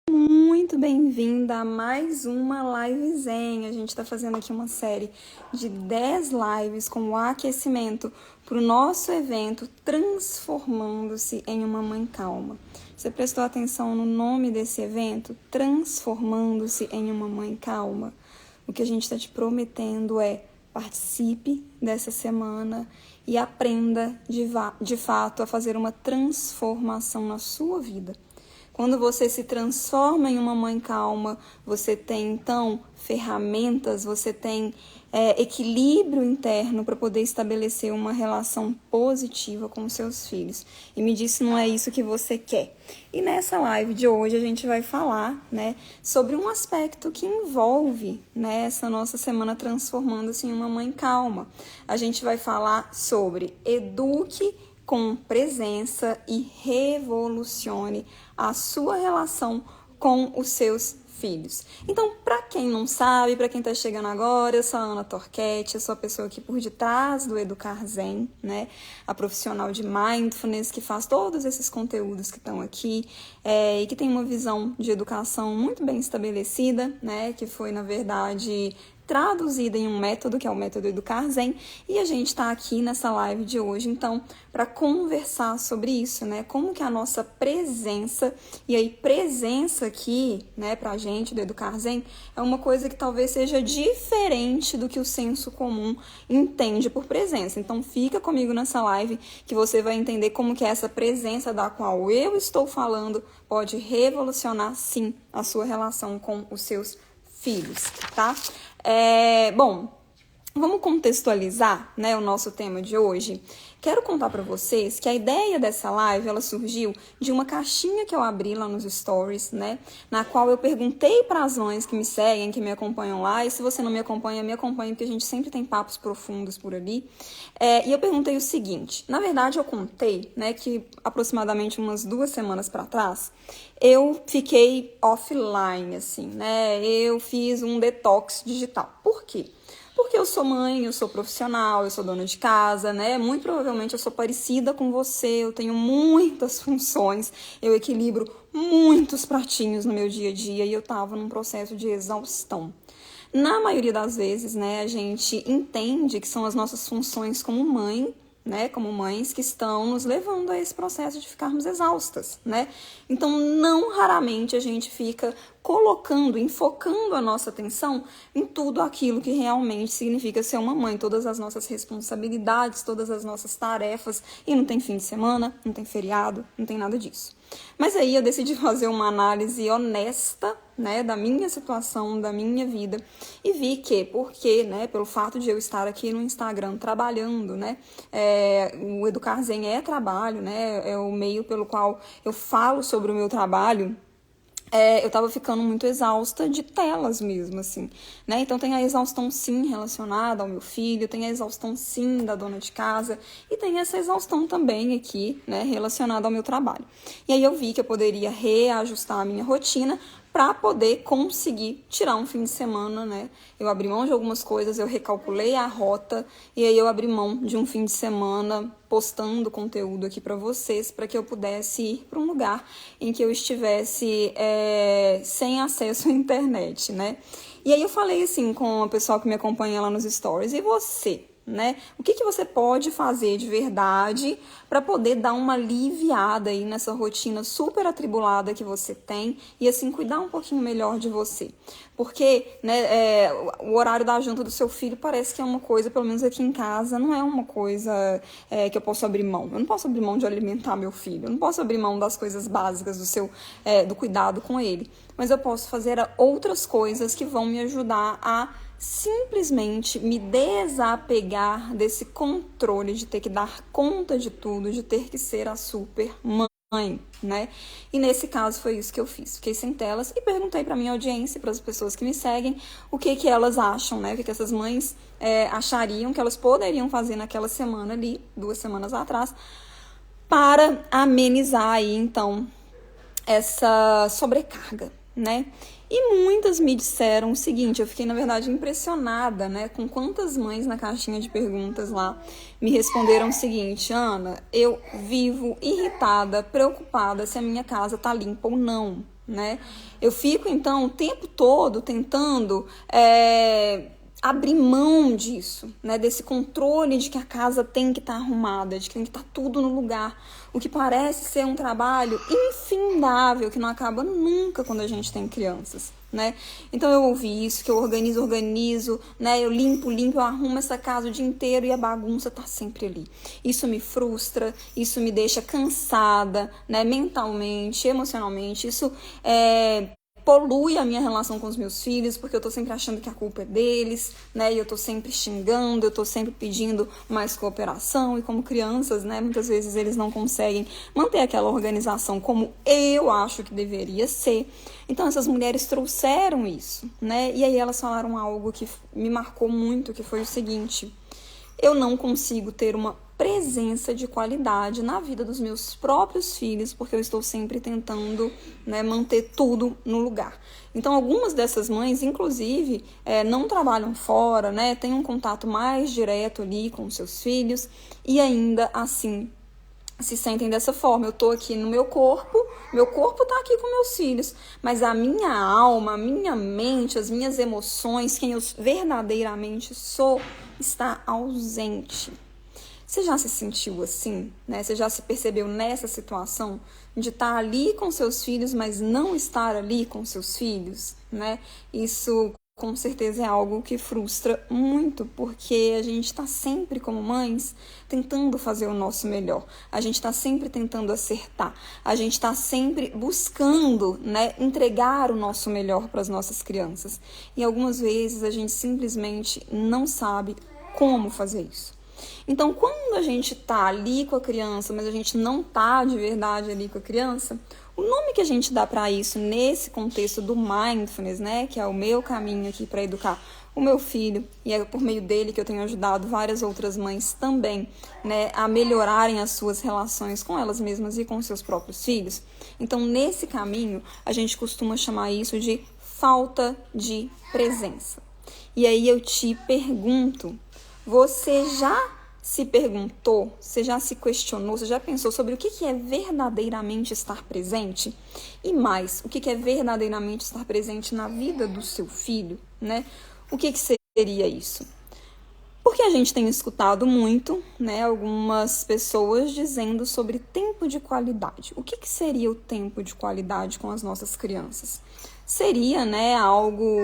Muito bem-vinda a mais uma livezinha. A gente está fazendo aqui uma série de 10 lives com o aquecimento para o nosso evento Transformando-se em uma Mãe Calma. Você prestou atenção no nome desse evento? Transformando-se em uma Mãe Calma. O que a gente está te prometendo é: participe dessa semana e aprenda de fato a fazer uma transformação na sua vida. Quando você se transforma em uma mãe calma, você tem, então, ferramentas, você tem equilíbrio interno para poder estabelecer uma relação positiva com os seus filhos. E me diz se não é isso que você quer. E nessa live de hoje a gente vai falar, sobre um aspecto que envolve, essa nossa semana transformando-se em uma mãe calma. A gente vai falar sobre eduque com presença e revolucione a sua relação com os seus filhos. Então, para quem não sabe, para quem está chegando agora, eu sou a Ana Torquetti, eu sou a pessoa aqui por detrás do Educar Zen, a profissional de Mindfulness que faz todos esses conteúdos que estão aqui e que tem uma visão de educação muito bem estabelecida, que foi, na verdade, traduzida em um método, que é o método Educar Zen, e a gente está aqui nessa live de hoje, então, para conversar sobre isso, como que a nossa presença, e aí presença aqui, pra gente do Educar Zen, é uma coisa que talvez seja diferente do que o senso comum entende por presença. Então, fica comigo nessa live que você vai entender como que essa presença da qual eu estou falando pode revolucionar, sim, a sua relação com os seus filhos, tá? Bom, vamos contextualizar, o nosso tema de hoje. Quero contar para vocês que a ideia dessa live, ela surgiu de uma caixinha que eu abri lá nos stories, na qual eu perguntei para as mães que me seguem, que me acompanham lá, e se você não me acompanha, porque a gente sempre tem papos profundos por ali. E eu perguntei o seguinte: na verdade eu contei, que aproximadamente umas 2 semanas para trás, eu fiquei offline, assim, eu fiz um detox digital. Por quê? Porque eu sou mãe, eu sou profissional, eu sou dona de casa, Muito provavelmente eu sou parecida com você, eu tenho muitas funções, eu equilibro muitos pratinhos no meu dia a dia e eu tava num processo de exaustão. Na maioria das vezes, a gente entende que são as nossas funções como mãe, como mães que estão nos levando a esse processo de ficarmos exaustas, Então, não raramente a gente fica enfocando a nossa atenção em tudo aquilo que realmente significa ser uma mãe, todas as nossas responsabilidades, todas as nossas tarefas, e não tem fim de semana, não tem feriado, não tem nada disso. Mas aí eu decidi fazer uma análise honesta, da minha situação, da minha vida, e vi que, pelo fato de eu estar aqui no Instagram trabalhando, o Educar Zen é trabalho, é o meio pelo qual eu falo sobre o meu trabalho. Eu tava ficando muito exausta de telas mesmo, assim, Então tem a exaustão, sim, relacionada ao meu filho, tem a exaustão, sim, da dona de casa, e tem essa exaustão também aqui, relacionada ao meu trabalho. E aí eu vi que eu poderia reajustar a minha rotina para poder conseguir tirar um fim de semana, Eu abri mão de algumas coisas, eu recalculei a rota, e aí eu abri mão de um fim de semana postando conteúdo aqui para vocês, para que eu pudesse ir para um lugar em que eu estivesse sem acesso à internet, E aí eu falei assim com o pessoal que me acompanha lá nos stories: e você? O que você pode fazer de verdade para poder dar uma aliviada aí nessa rotina super atribulada que você tem e assim cuidar um pouquinho melhor de você? Porque o horário da janta do seu filho parece que é uma coisa, pelo menos aqui em casa, não é uma coisa que eu posso abrir mão. Eu não posso abrir mão de alimentar meu filho, eu não posso abrir mão das coisas básicas do cuidado com ele, mas eu posso fazer outras coisas que vão me ajudar a simplesmente me desapegar desse controle de ter que dar conta de tudo, de ter que ser a super mãe, E nesse caso foi isso que eu fiz. Fiquei sem telas e perguntei para minha audiência, para as pessoas que me seguem, o que elas acham, O que essas mães achariam que elas poderiam fazer naquela semana ali, 2 semanas atrás, para amenizar aí, então, essa sobrecarga, E muitas me disseram o seguinte: eu fiquei, na verdade, impressionada, com quantas mães na caixinha de perguntas lá me responderam o seguinte: Ana, eu vivo irritada, preocupada se a minha casa tá limpa ou não, né? Eu fico, então, o tempo todo tentando abrir mão disso, né? Desse controle de que a casa tem que estar arrumada, de que tem que estar tudo no lugar. O que parece ser um trabalho infindável, que não acaba nunca quando a gente tem crianças, né? Então eu ouvi isso, que eu organizo, né? Eu limpo, eu arrumo essa casa o dia inteiro e a bagunça tá sempre ali. Isso me frustra, isso me deixa cansada, né? Mentalmente, emocionalmente, isso polui a minha relação com os meus filhos, porque eu tô sempre achando que a culpa é deles, né? E eu tô sempre xingando, eu tô sempre pedindo mais cooperação. E como crianças, né? Muitas vezes eles não conseguem manter aquela organização como eu acho que deveria ser. Então essas mulheres trouxeram isso, né? E aí elas falaram algo que me marcou muito, que foi o seguinte: eu não consigo ter uma presença de qualidade na vida dos meus próprios filhos, porque eu estou sempre tentando, né, manter tudo no lugar. Então, algumas dessas mães, inclusive, não trabalham fora, né, têm um contato mais direto ali com os seus filhos e ainda assim se sentem dessa forma. Eu tô aqui no meu corpo tá aqui com meus filhos, mas a minha alma, a minha mente, as minhas emoções, quem eu verdadeiramente sou, está ausente. Você já se sentiu assim, né? Você já se percebeu nessa situação de estar ali com seus filhos, mas não estar ali com seus filhos, né? Isso com certeza é algo que frustra muito, porque a gente está sempre, como mães, tentando fazer o nosso melhor. A gente está sempre tentando acertar. A gente está sempre buscando, né, entregar o nosso melhor para as nossas crianças. E algumas vezes a gente simplesmente não sabe como fazer isso. Então, quando a gente tá ali com a criança, mas a gente não tá de verdade ali com a criança, o nome que a gente dá para isso nesse contexto do mindfulness, né, que é o meu caminho aqui para educar o meu filho, e é por meio dele que eu tenho ajudado várias outras mães também, né, a melhorarem as suas relações com elas mesmas e com seus próprios filhos. Então, nesse caminho, a gente costuma chamar isso de falta de presença. E aí eu te pergunto, você já se perguntou, você já se questionou, você já pensou sobre o que é verdadeiramente estar presente? E mais, o que é verdadeiramente estar presente na vida do seu filho, né? O que seria isso? Porque a gente tem escutado muito, né, algumas pessoas dizendo sobre tempo de qualidade. O que seria o tempo de qualidade com as nossas crianças? Seria, né, algo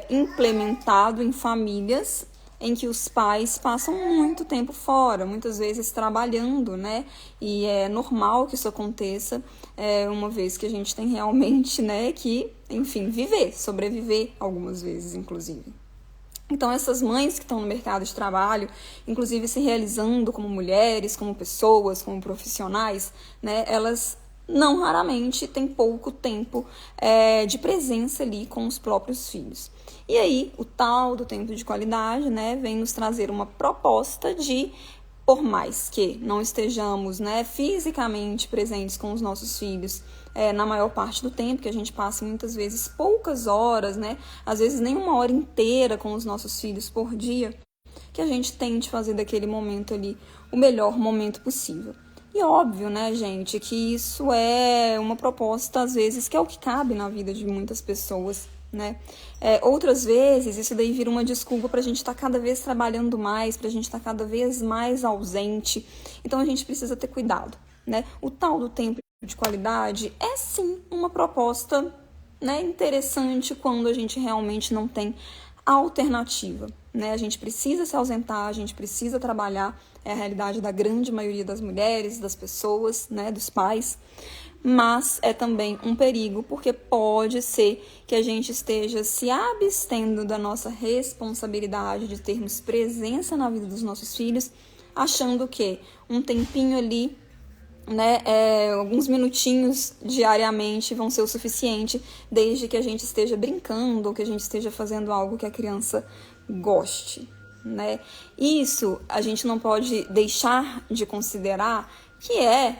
implementado em famílias em que os pais passam muito tempo fora, muitas vezes trabalhando, né? E é normal que isso aconteça, uma vez que a gente tem realmente, né, que, enfim, sobreviver algumas vezes, inclusive. Então, essas mães que estão no mercado de trabalho, inclusive se realizando como mulheres, como pessoas, como profissionais, né, elas não raramente têm pouco tempo de presença ali com os próprios filhos. E aí, o tal do tempo de qualidade, né, vem nos trazer uma proposta de, por mais que não estejamos, né, fisicamente presentes com os nossos filhos na maior parte do tempo, que a gente passa muitas vezes poucas horas, né, às vezes nem uma hora inteira com os nossos filhos por dia, que a gente tente fazer daquele momento ali o melhor momento possível. E óbvio, né, gente, que isso é uma proposta, às vezes, que é o que cabe na vida de muitas pessoas, né? Outras vezes, isso daí vira uma desculpa para a gente estar cada vez trabalhando mais, para a gente estar cada vez mais ausente. Então, a gente precisa ter cuidado, né? O tal do tempo de qualidade é, sim, uma proposta, né, interessante quando a gente realmente não tem alternativa, né? A gente precisa se ausentar, a gente precisa trabalhar, é a realidade da grande maioria das mulheres, das pessoas, né, dos pais, mas é também um perigo, porque pode ser que a gente esteja se abstendo da nossa responsabilidade de termos presença na vida dos nossos filhos, achando que um tempinho ali, né, alguns minutinhos diariamente vão ser o suficiente, desde que a gente esteja brincando ou que a gente esteja fazendo algo que a criança goste, né? Isso a gente não pode deixar de considerar que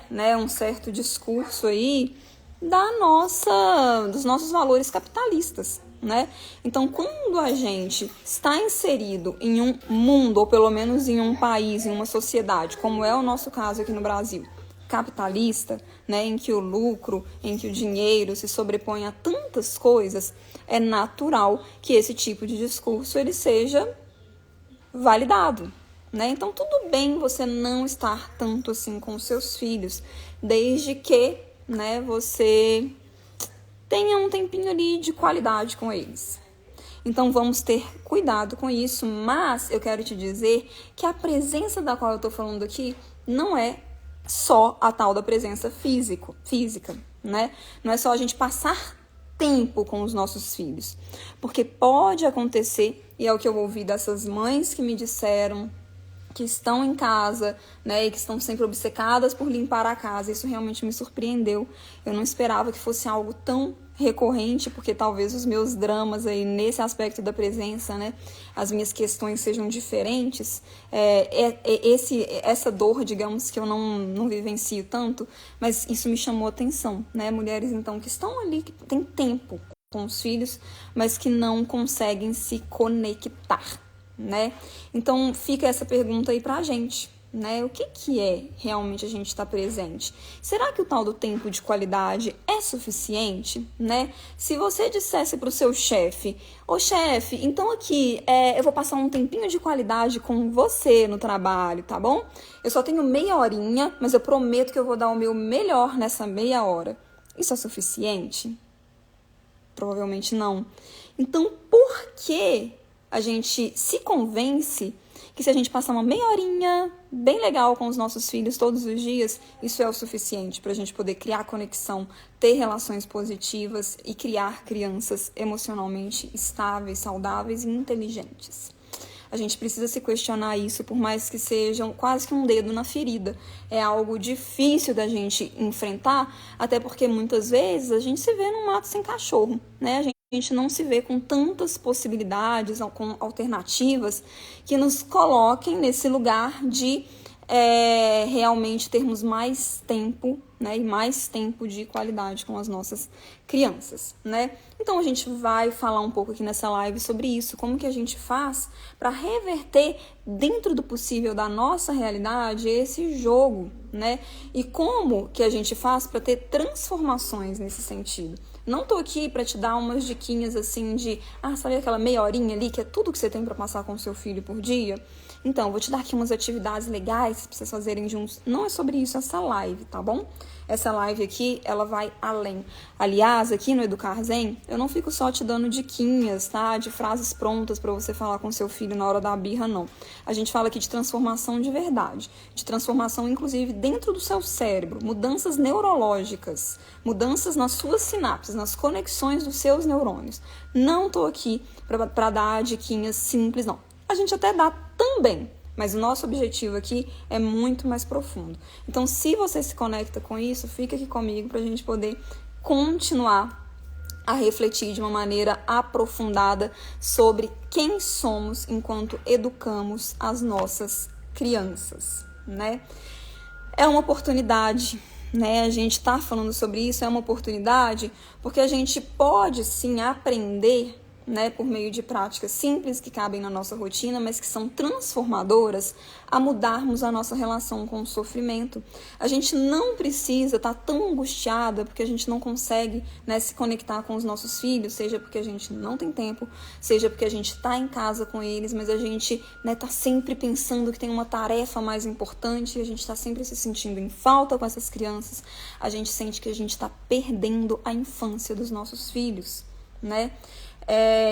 né, um certo discurso aí dos nossos valores capitalistas, né? Então, quando a gente está inserido em um mundo, ou pelo menos em um país, em uma sociedade, como é o nosso caso aqui no Brasil, capitalista, né, em que o lucro, em que o dinheiro se sobrepõe a tantas coisas, é natural que esse tipo de discurso ele seja validado, né? Então, tudo bem você não estar tanto assim com os seus filhos, desde que, né, você tenha um tempinho ali de qualidade com eles. Então, vamos ter cuidado com isso, mas eu quero te dizer que a presença da qual eu estou falando aqui não é só a tal da presença física, né? Não é só a gente passar tempo com os nossos filhos, porque pode acontecer, e é o que eu ouvi dessas mães que me disseram, que estão em casa, né, e que estão sempre obcecadas por limpar a casa. Isso realmente me surpreendeu. Eu não esperava que fosse algo tão recorrente, porque talvez os meus dramas aí nesse aspecto da presença, né, as minhas questões sejam diferentes. Essa dor, digamos, que eu não vivencio tanto, mas isso me chamou atenção, né? Mulheres, então, que estão ali, que têm tempo com os filhos, mas que não conseguem se conectar, né? Então fica essa pergunta aí pra gente, né? O que é realmente a gente estar presente? Será que o tal do tempo de qualidade é suficiente, né? Se você dissesse pro seu chefe, ô chefe, então aqui eu vou passar um tempinho de qualidade com você no trabalho, tá bom? Eu só tenho meia horinha, mas eu prometo que eu vou dar o meu melhor nessa meia hora. Isso é suficiente? Provavelmente não. Então, por que a gente se convence que se a gente passar uma meia horinha bem legal com os nossos filhos todos os dias, isso é o suficiente para a gente poder criar conexão, ter relações positivas e criar crianças emocionalmente estáveis, saudáveis e inteligentes? A gente precisa se questionar isso, por mais que sejam quase que um dedo na ferida. É algo difícil da gente enfrentar, até porque muitas vezes a gente se vê num mato sem cachorro, né? A gente não se vê com tantas possibilidades, com alternativas que nos coloquem nesse lugar de realmente termos mais tempo, né, e mais tempo de qualidade com as nossas crianças, né? Então a gente vai falar um pouco aqui nessa live sobre isso, como que a gente faz para reverter dentro do possível da nossa realidade esse jogo, né? E como que a gente faz para ter transformações nesse sentido. Não tô aqui para te dar umas diquinhas assim de, sabe aquela meia horinha ali que é tudo que você tem para passar com o seu filho por dia? Então, vou te dar aqui umas atividades legais para vocês fazerem juntos. Não é sobre isso essa live, tá bom? Essa live aqui, ela vai além. Aliás, aqui no Educar Zen, eu não fico só te dando diquinhas, tá? De frases prontas para você falar com seu filho na hora da birra, não. A gente fala aqui de transformação de verdade. De transformação, inclusive, dentro do seu cérebro. Mudanças neurológicas. Mudanças nas suas sinapses, nas conexões dos seus neurônios. Não tô aqui para dar diquinhas simples, não. A gente até dá também, mas o nosso objetivo aqui é muito mais profundo. Então, se você se conecta com isso, fica aqui comigo para a gente poder continuar a refletir de uma maneira aprofundada sobre quem somos enquanto educamos as nossas crianças, né? É uma oportunidade, né? A gente está falando sobre isso, é uma oportunidade porque a gente pode sim aprender, né, por meio de práticas simples que cabem na nossa rotina, mas que são transformadoras, a mudarmos a nossa relação com o sofrimento. A gente não precisa estar tão angustiada porque a gente não consegue, né, se conectar com os nossos filhos, seja porque a gente não tem tempo, seja porque a gente está em casa com eles, mas a gente, né, está sempre pensando que tem uma tarefa mais importante, a gente está sempre se sentindo em falta com essas crianças, a gente sente que a gente está perdendo a infância dos nossos filhos, né?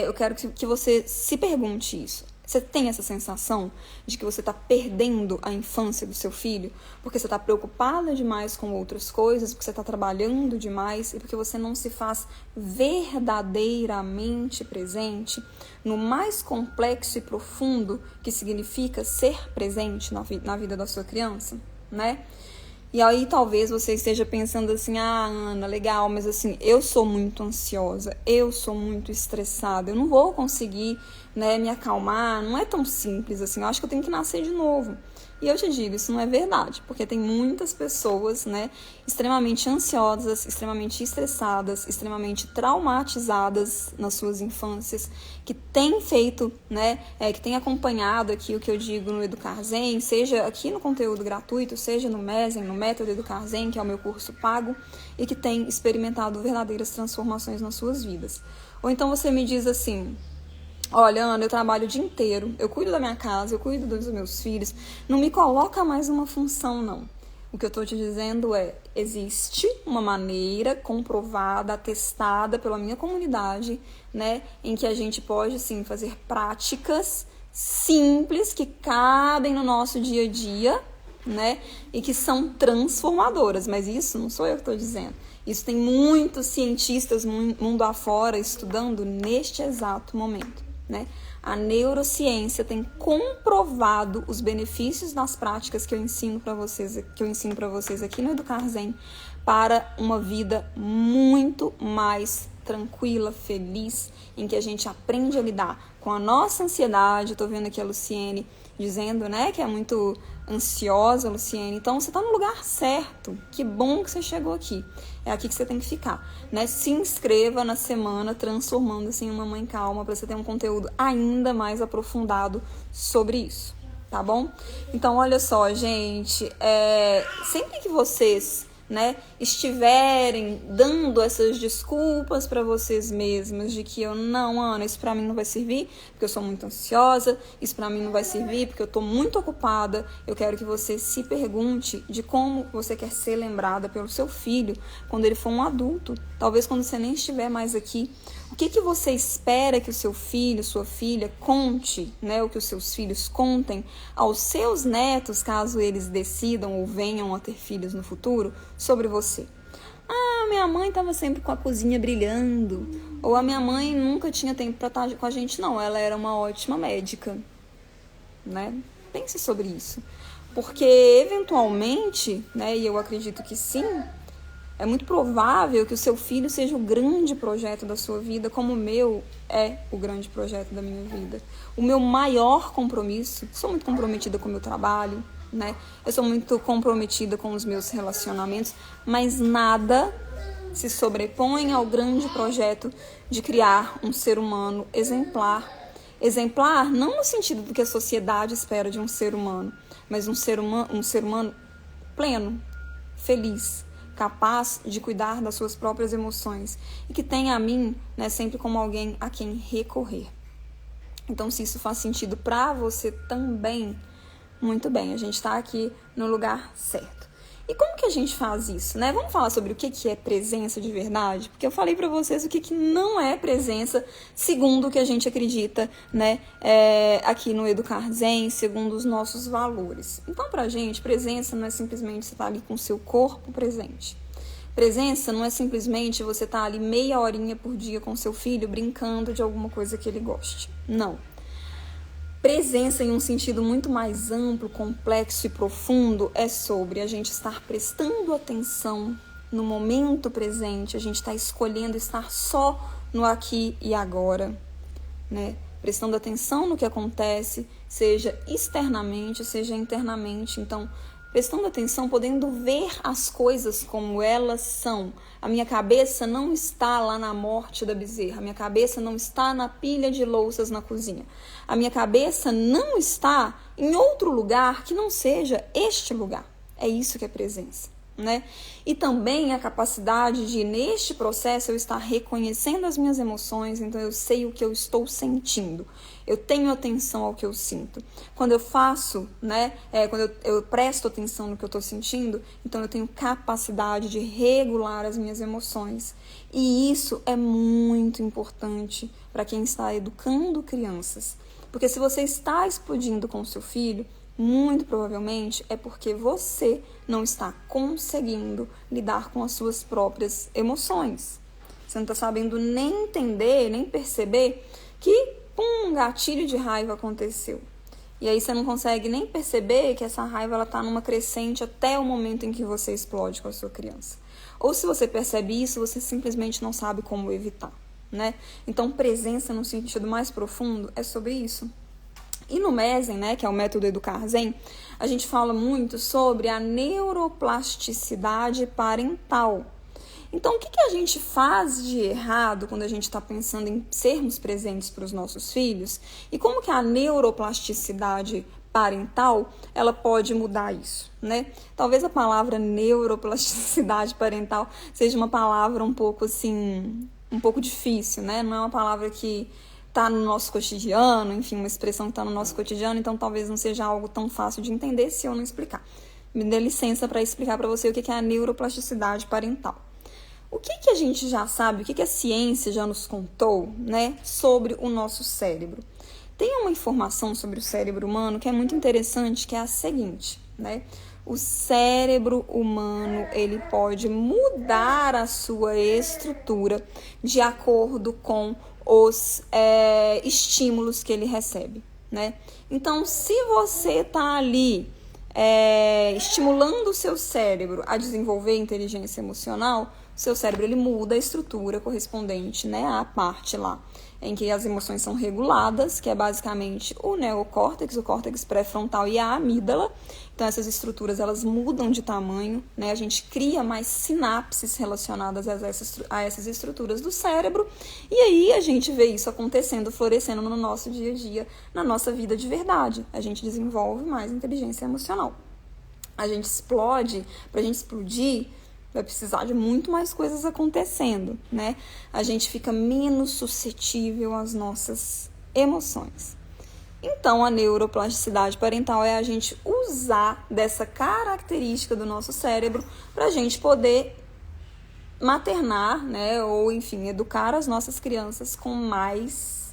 Eu quero que você se pergunte isso. Você tem essa sensação de que você está perdendo a infância do seu filho porque você está preocupada demais com outras coisas, porque você está trabalhando demais e porque você não se faz verdadeiramente presente no mais complexo e profundo que significa ser presente na vida da sua criança, né? E aí talvez você esteja pensando assim, Ana, legal, mas assim, eu sou muito ansiosa, eu sou muito estressada, eu não vou conseguir, né, me acalmar, não é tão simples assim, eu acho que eu tenho que nascer de novo. E eu te digo, isso não é verdade, porque tem muitas pessoas, né, extremamente ansiosas, extremamente estressadas, extremamente traumatizadas nas suas infâncias, que têm feito, né, que têm acompanhado aqui o que eu digo no Educar Zen, seja aqui no conteúdo gratuito, seja no MESEN, no Método Educar Zen, que é o meu curso pago, e que têm experimentado verdadeiras transformações nas suas vidas. Ou então você me diz assim: olha, Ana, eu trabalho o dia inteiro, eu cuido da minha casa, eu cuido dos meus filhos, não me coloca mais uma função, não. O que eu estou te dizendo é, existe uma maneira comprovada, atestada pela minha comunidade, né, em que a gente pode, sim, fazer práticas simples que cabem no nosso dia a dia, né, e que são transformadoras, mas isso não sou eu que estou dizendo. Isso tem muitos cientistas mundo afora estudando neste exato momento, né? A neurociência tem comprovado os benefícios das práticas que eu ensino para vocês aqui no Educar Zen para uma vida muito mais tranquila, feliz, em que a gente aprende a lidar com a nossa ansiedade. Estou vendo aqui a Luciene dizendo, né, que é muito ansiosa, Luciene. Então, você está no lugar certo. Que bom que você chegou aqui. É aqui que você tem que ficar, né? Se inscreva na semana Transformando-se em uma Mãe Calma para você ter um conteúdo ainda mais aprofundado sobre isso, tá bom? Então, olha só, gente, sempre que vocês, né, estiverem dando essas desculpas para vocês mesmos de que não, Ana, isso para mim não vai servir porque eu sou muito ansiosa, isso para mim não vai servir porque eu tô muito ocupada, eu quero que você se pergunte de como você quer ser lembrada pelo seu filho quando ele for um adulto, talvez quando você nem estiver mais aqui. O que você espera que o seu filho, sua filha conte, né, ou que os seus filhos contem aos seus netos, caso eles decidam ou venham a ter filhos no futuro, sobre você? Ah, minha mãe estava sempre com a cozinha brilhando, ou a minha mãe nunca tinha tempo para estar com a gente. Não, ela era uma ótima médica, né? Pense sobre isso, porque eventualmente, né, e eu acredito que sim, é muito provável que o seu filho seja o grande projeto da sua vida, como o meu é o grande projeto da minha vida. O meu maior compromisso, sou muito comprometida com o meu trabalho, né? Eu sou muito comprometida com os meus relacionamentos, mas nada se sobrepõe ao grande projeto de criar um ser humano exemplar. Exemplar não no sentido do que a sociedade espera de um ser humano, mas um ser humano pleno, feliz, capaz de cuidar das suas próprias emoções e que tenha a mim, né, sempre como alguém a quem recorrer. Então, se isso faz sentido para você também, muito bem, a gente está aqui no lugar certo. E como que a gente faz isso, né? Vamos falar sobre o que é presença de verdade? Porque eu falei para vocês o que não é presença, segundo o que a gente acredita, né? Aqui no Educar Zen, segundo os nossos valores. Então, pra gente, presença não é simplesmente você estar ali com o seu corpo presente. Presença não é simplesmente você estar ali meia horinha por dia com seu filho brincando de alguma coisa que ele goste. Não. Presença em um sentido muito mais amplo, complexo e profundo é sobre a gente estar prestando atenção no momento presente, a gente está escolhendo estar só no aqui e agora, né? Prestando atenção no que acontece, seja externamente, seja internamente. Então, prestando atenção, podendo ver as coisas como elas são. A minha cabeça não está lá na morte da bezerra. A minha cabeça não está na pilha de louças na cozinha. A minha cabeça não está em outro lugar que não seja este lugar. É isso que é presença, né? E também a capacidade de, neste processo, eu estar reconhecendo as minhas emoções, então eu sei o que eu estou sentindo. Eu tenho atenção ao que eu sinto. Quando eu faço, né, quando eu presto atenção no que eu estou sentindo, então eu tenho capacidade de regular as minhas emoções. E isso é muito importante para quem está educando crianças. Porque se você está explodindo com o seu filho, muito provavelmente é porque você não está conseguindo lidar com as suas próprias emoções. Você não está sabendo nem entender, nem perceber que um gatilho de raiva aconteceu. E aí você não consegue nem perceber que essa raiva está numa crescente até o momento em que você explode com a sua criança. Ou se você percebe isso, você simplesmente não sabe como evitar, né? Então, presença no sentido mais profundo é sobre isso. E no Mesen, né, que é o método Educar Zen, a gente fala muito sobre a neuroplasticidade parental. Então, o que a gente faz de errado quando a gente está pensando em sermos presentes para os nossos filhos? E como que a neuroplasticidade parental, ela pode mudar isso, né? Talvez a palavra neuroplasticidade parental seja uma palavra um pouco assim, um pouco difícil, né? Não é uma palavra que está no nosso cotidiano, enfim, uma expressão que está no nosso cotidiano, então talvez não seja algo tão fácil de entender se eu não explicar. Me dê licença para explicar para você o que é a neuroplasticidade parental. O que a gente já sabe, o que a ciência já nos contou, né, sobre o nosso cérebro? Tem uma informação sobre o cérebro humano que é muito interessante, que é a seguinte, né? O cérebro humano, ele pode mudar a sua estrutura de acordo com os estímulos que ele recebe, né? Então, se você está ali estimulando o seu cérebro a desenvolver inteligência emocional, seu cérebro ele muda a estrutura correspondente, né, à parte lá em que as emoções são reguladas, que é basicamente o neocórtex, o córtex pré-frontal e a amígdala. Então essas estruturas elas mudam de tamanho, né? A gente cria mais sinapses relacionadas a essas estruturas do cérebro, e aí a gente vê isso acontecendo, florescendo no nosso dia a dia, na nossa vida de verdade. A gente desenvolve mais inteligência emocional. A gente explode, para a gente explodir, vai precisar de muito mais coisas acontecendo, né? A gente fica menos suscetível às nossas emoções. Então, a neuroplasticidade parental é a gente usar dessa característica do nosso cérebro para a gente poder maternar, né? Ou, enfim, educar as nossas crianças com mais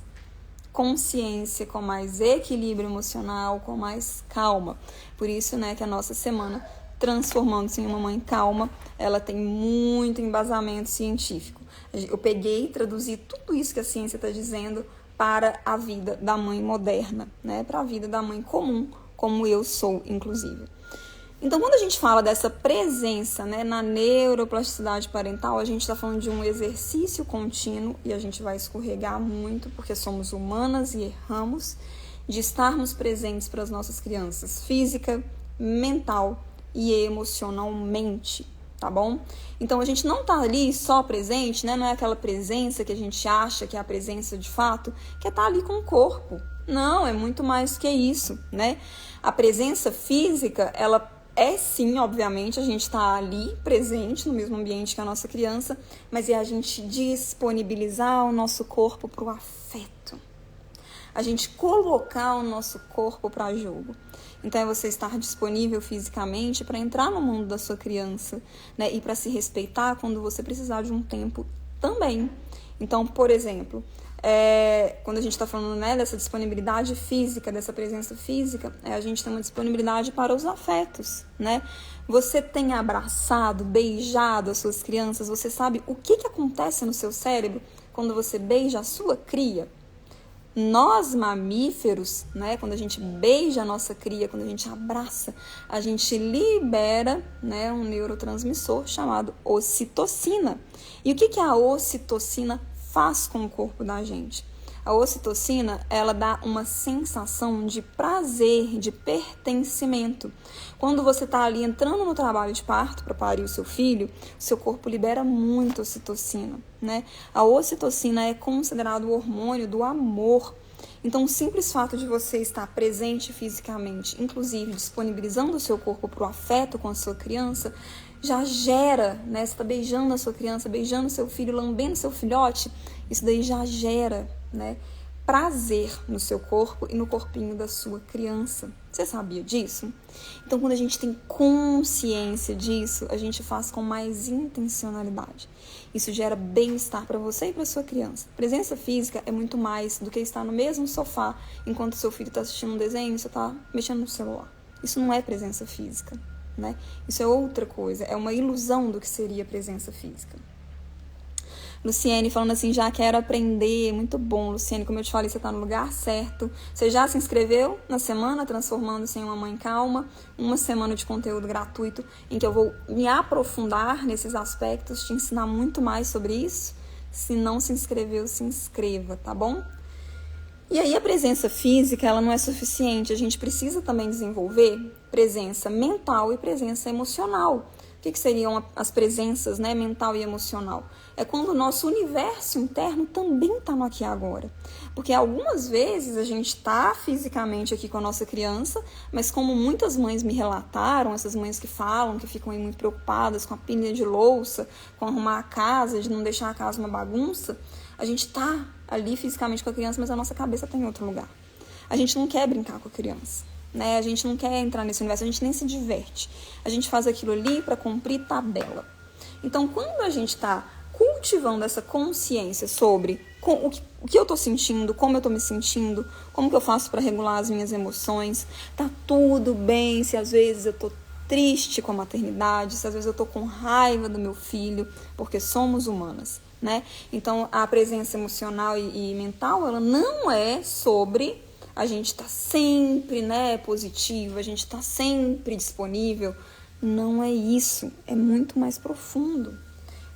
consciência, com mais equilíbrio emocional, com mais calma. Por isso, né, que a nossa semana Transformando-se em uma Mãe Calma, ela tem muito embasamento científico. Eu peguei e traduzi tudo isso que a ciência está dizendo para a vida da mãe moderna, né? Para a vida da mãe comum, como eu sou, inclusive. Então, quando a gente fala dessa presença, né, na neuroplasticidade parental, a gente está falando de um exercício contínuo, e a gente vai escorregar muito, porque somos humanas e erramos, de estarmos presentes para as nossas crianças, física, mental e emocionalmente, tá bom? Então, a gente não tá ali só presente, né? Não é aquela presença que a gente acha que é a presença de fato, que é estar ali com o corpo. Não, é muito mais que isso, né? A presença física, ela é sim, obviamente, a gente tá ali presente no mesmo ambiente que a nossa criança, mas é a gente disponibilizar o nosso corpo para o afeto. A gente colocar o nosso corpo para jogo. Então, é você estar disponível fisicamente para entrar no mundo da sua criança, né? E para se respeitar quando você precisar de um tempo também. Então, por exemplo, quando a gente está falando, né, dessa disponibilidade física, dessa presença física, a gente tem uma disponibilidade para os afetos, né? Você tem abraçado, beijado as suas crianças, você sabe o que acontece no seu cérebro quando você beija a sua cria? Nós, mamíferos, né, quando a gente beija a nossa cria, quando a gente abraça, a gente libera, né, um neurotransmissor chamado ocitocina. E o que a ocitocina faz com o corpo da gente? A ocitocina, ela dá uma sensação de prazer, de pertencimento. Quando você está ali entrando no trabalho de parto para parir o seu corpo libera muito ocitocina, né? A ocitocina é considerado o hormônio do amor. Então, o simples fato de você estar presente fisicamente, inclusive disponibilizando o seu corpo para o afeto com a sua criança, já gera, né? Você está beijando a sua criança, beijando o seu filho, lambendo seu filhote, isso daí já gera, né, prazer no seu corpo e no corpinho da sua criança. Você sabia disso? Então, quando a gente tem consciência disso, a gente faz com mais intencionalidade. Isso gera bem-estar para você e para sua criança. Presença física é muito mais do que estar no mesmo sofá enquanto seu filho está assistindo um desenho e você está mexendo no celular. Isso não é presença física, né? Isso é outra coisa, é uma ilusão do que seria presença física. Luciene falando assim, já quero aprender, muito bom, Luciene, como eu te falei, você está no lugar certo. Você já se inscreveu na semana Transformando-se em uma Mãe Calma? Uma semana de conteúdo gratuito em que eu vou me aprofundar nesses aspectos, te ensinar muito mais sobre isso. Se não se inscreveu, se inscreva, tá bom? E aí a presença física, ela não é suficiente, a gente precisa também desenvolver presença mental e presença emocional. O que seriam as presenças, né, mental e emocional? É quando o nosso universo interno também está no aqui e agora. Porque algumas vezes a gente está fisicamente aqui com a nossa criança, mas como muitas mães me relataram, essas mães que falam, que ficam aí muito preocupadas com a pilha de louça, com arrumar a casa, de não deixar a casa uma bagunça, a gente está ali fisicamente com a criança, mas a nossa cabeça está em outro lugar. A gente não quer brincar com a criança, né? A gente não quer entrar nesse universo, a gente nem se diverte. A gente faz aquilo ali para cumprir tabela. Então, quando a gente está cultivando essa consciência sobre o que eu estou sentindo, como eu estou me sentindo, como que eu faço para regular as minhas emoções, tá tudo bem se às vezes eu estou triste com a maternidade, se às vezes eu estou com raiva do meu filho, porque somos humanas, né? Então, a presença emocional e mental, ela não é sobre a gente estar sempre, né, positivo, a gente estar sempre disponível. Não é isso, é muito mais profundo.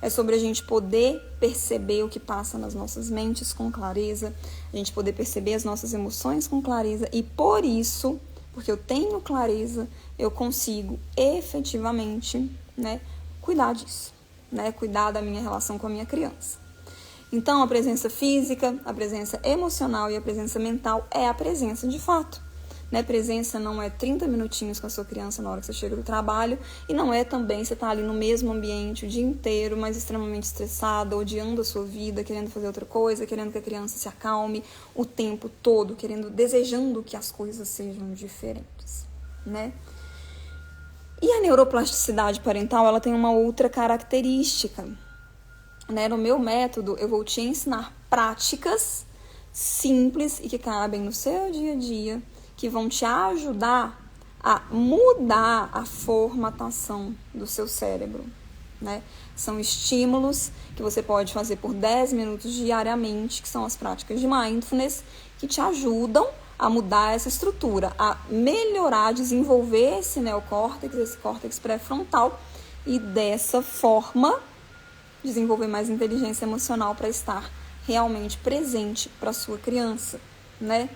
É sobre a gente poder perceber o que passa nas nossas mentes com clareza, a gente poder perceber as nossas emoções com clareza e por isso, porque eu tenho clareza, eu consigo efetivamente, né, cuidar disso, né, cuidar da minha relação com a minha criança. Então, a presença física, a presença emocional e a presença mental é a presença de fato. Né? Presença não é 30 minutinhos com a sua criança na hora que você chega do trabalho e não é também você estar ali no mesmo ambiente o dia inteiro, mas extremamente estressada, odiando a sua vida, querendo fazer outra coisa, querendo que a criança se acalme o tempo todo, desejando que as coisas sejam diferentes, né? E a neuroplasticidade parental, ela tem uma outra característica, né? No meu método, eu vou te ensinar práticas simples e que cabem no seu dia a dia, que vão te ajudar a mudar a formatação do seu cérebro, né? São estímulos que você pode fazer por 10 minutos diariamente, que são as práticas de mindfulness, que te ajudam a mudar essa estrutura, a melhorar, desenvolver esse neocórtex, esse córtex pré-frontal, e dessa forma desenvolver mais inteligência emocional para estar realmente presente para a sua criança, né?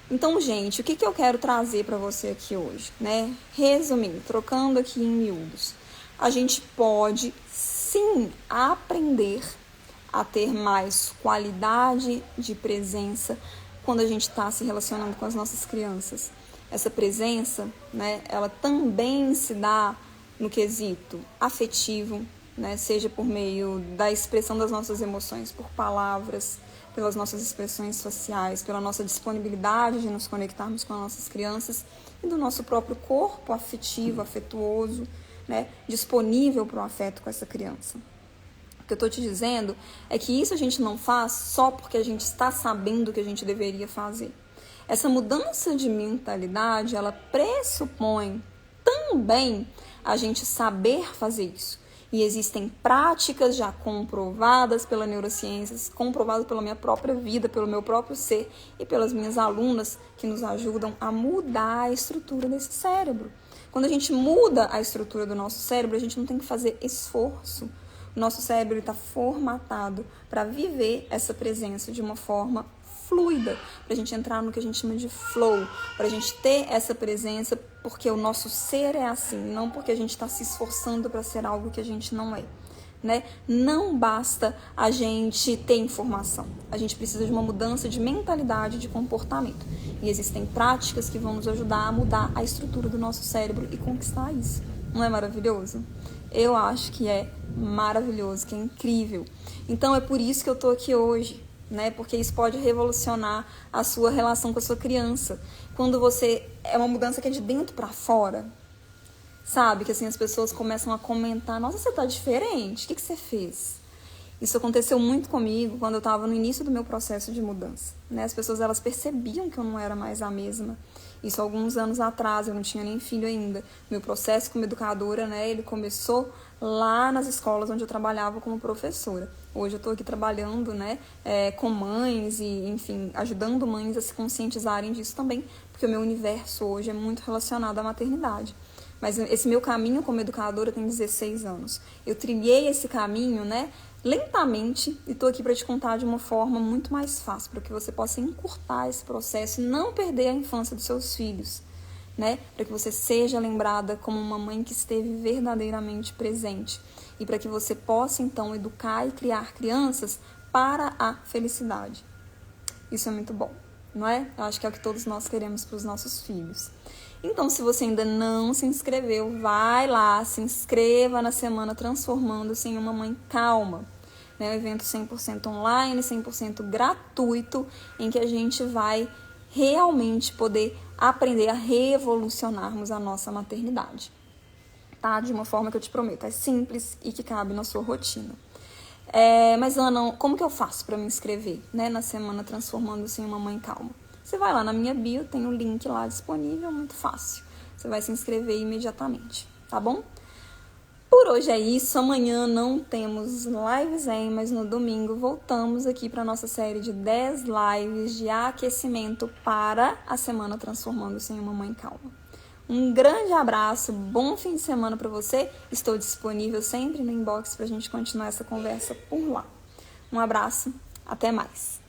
Então, gente, o que eu quero trazer para você aqui hoje, né? Resumindo, trocando aqui em miúdos, a gente pode sim aprender a ter mais qualidade de presença quando a gente está se relacionando com as nossas crianças. Essa presença, né, ela também se dá no quesito afetivo, né, seja por meio da expressão das nossas emoções por palavras, pelas nossas expressões faciais, pela nossa disponibilidade de nos conectarmos com as nossas crianças e do nosso próprio corpo afetivo, afetuoso, né, disponível para o afeto com essa criança. O que eu estou te dizendo é que isso a gente não faz só porque a gente está sabendo o que a gente deveria fazer. Essa mudança de mentalidade, ela pressupõe também a gente saber fazer isso. E existem práticas já comprovadas pela neurociência, comprovadas pela minha própria vida, pelo meu próprio ser e pelas minhas alunas que nos ajudam a mudar a estrutura desse cérebro. Quando a gente muda a estrutura do nosso cérebro, a gente não tem que fazer esforço. O nosso cérebro está formatado para viver essa presença de uma forma fluida, para a gente entrar no que a gente chama de flow, para a gente ter essa presença porque o nosso ser é assim, não porque a gente está se esforçando para ser algo que a gente não é, né? Não basta a gente ter informação, a gente precisa de uma mudança de mentalidade, de comportamento. E existem práticas que vão nos ajudar a mudar a estrutura do nosso cérebro e conquistar isso. Não é maravilhoso? Eu acho que é maravilhoso, que é incrível. Então é por isso que eu tô aqui hoje, né? Porque isso pode revolucionar a sua relação com a sua criança. Quando você... É uma mudança que é de dentro para fora, sabe? Que assim as pessoas começam a comentar: nossa, você tá diferente, o que você fez? Isso aconteceu muito comigo quando eu estava no início do meu processo de mudança, né? As pessoas, elas percebiam que eu não era mais a mesma. Isso alguns anos atrás, eu não tinha nem filho ainda. Meu processo como educadora, né, ele começou lá nas escolas onde eu trabalhava como professora. Hoje eu estou aqui trabalhando, né, com mães e, enfim, ajudando mães a se conscientizarem disso também, porque o meu universo hoje é muito relacionado à maternidade. Mas esse meu caminho como educadora tem 16 anos. Eu trilhei esse caminho, né, lentamente e estou aqui para te contar de uma forma muito mais fácil, para que você possa encurtar esse processo e não perder a infância dos seus filhos, né? Para que você seja lembrada como uma mãe que esteve verdadeiramente presente e para que você possa, então, educar e criar crianças para a felicidade. Isso é muito bom, não é? Eu acho que é o que todos nós queremos para os nossos filhos. Então, se você ainda não se inscreveu, vai lá, se inscreva na Semana Transformando-se em uma Mãe Calma. Um evento 100% online, 100% gratuito, em que a gente vai realmente poder aprender a revolucionarmos a nossa maternidade. Tá? De uma forma que eu te prometo, é simples e que cabe na sua rotina. Mas, Ana, como que eu faço para me inscrever, né, na Semana Transformando-se em uma Mãe Calma? Você vai lá na minha bio, tem um link lá disponível, muito fácil. Você vai se inscrever imediatamente, tá bom? Por hoje é isso, amanhã não temos lives, mas no domingo voltamos aqui para a nossa série de 10 lives de aquecimento para a Semana Transformando-se em uma Mãe Calma. Um grande abraço, bom fim de semana para você. Estou disponível sempre no inbox para a gente continuar essa conversa por lá. Um abraço, até mais.